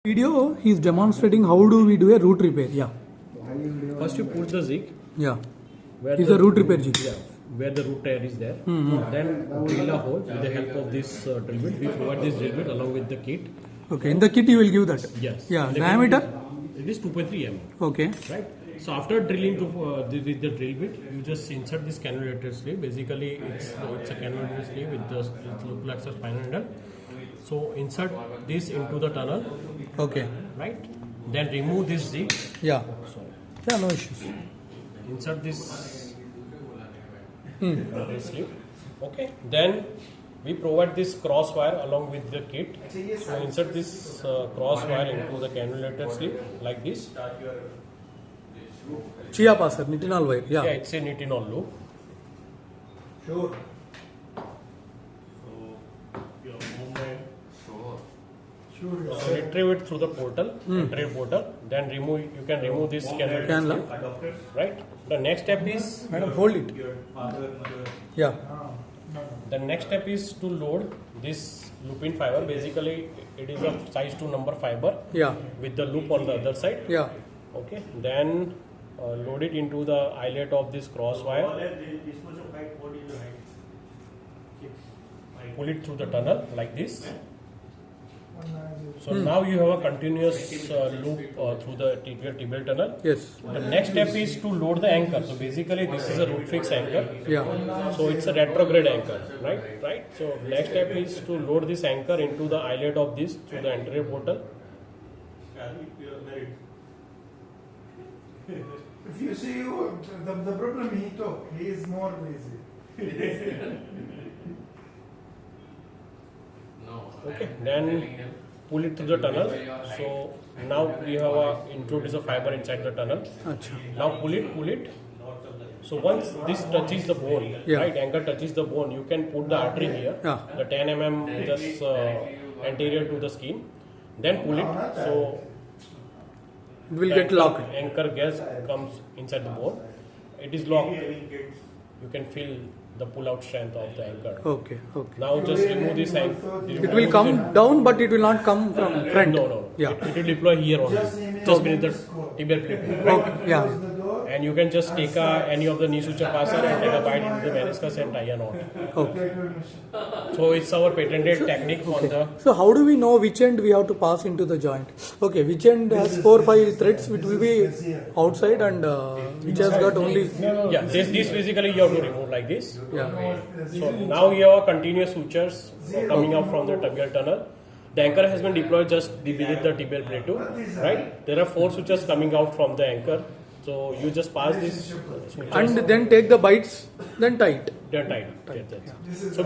Video, he is demonstrating how do we do a root repair. Yeah. First you put the zig. Yeah. Where It's a root repair jig. Yeah, where the root tear is there. Then drill a hole with the help of this drill bit. We provide this drill bit along with the kit. Okay. In the kit you will give that. Yes. Yeah. The Diameter? It is 2.3 mm. Okay. Right. So after drilling with the drill bit, you just insert this cannulated sleeve. Basically, it's a cannulated sleeve with the it looks like a spinal needle. So insert this into the tunnel. Okay. Right. Then remove this zig. Yeah. Sorry. Yeah, no issues. Insert this sleeve. Okay. Then we provide this cross wire along with the kit. So insert this cross wire into the cannulated sleeve like this. Chia passer, nitinol wire. Yeah. Yeah, it's a nitinol loop. Sure. So retrieve it through the portal, retrieve portal. Then you can remove this cannulated Cannula. sleeve. Right. The next step is Madam, hold it. Yeah. the next step is to load this loop-in fiber. Basically, it is a size 2 number fiber. Yeah. With the loop on the other side. Yeah. Okay. Then load it into the eyelet of this cross wire. Pull it through the tunnel like this. So now you have a continuous loop through the tibial tunnel. Yes. The next step is to load the anchor. So basically this is a root fix anchor. Yeah. So it's a retrograde anchor, right? So next step is to load this anchor into the eyelet of this through the anterior portal. If you see the problem he took, he is more lazy. Okay. Then pull it through the tunnel. So now we have introduced a fiber inside the tunnel. Achha. Now pull it. So once this touches the bone, Yeah. right, anchor touches the bone, you can put the artery here, Yeah. the 10 mm just anterior to the skin. Then pull it. So It will the get locked. Anchor gas comes inside the bone. It is locked. You can feel the pull-out strength of the anchor. Okay. Okay. Now just remove this anchor. It will come down, but it will not come from front. No. Yeah. It will deploy here only. Just beneath the tibial plate. Okay. Yeah. And you can just take any of the knee suture passer and take a bite into the meniscus and tie a knot. Okay. So it's our patented technique on the. So how do we know which end we have to pass into the joint? Okay, which end has 4 or 5 threads, it will be outside, and which has got only. Yeah, this basically you have to remove like this. Yeah. So now you have continuous sutures coming out from the tibial tunnel. The anchor has been deployed just beneath the tibial plate too, right? There are 4 sutures coming out from the anchor. So you just pass this sutures And then take the bites, then tie it. they're tied. So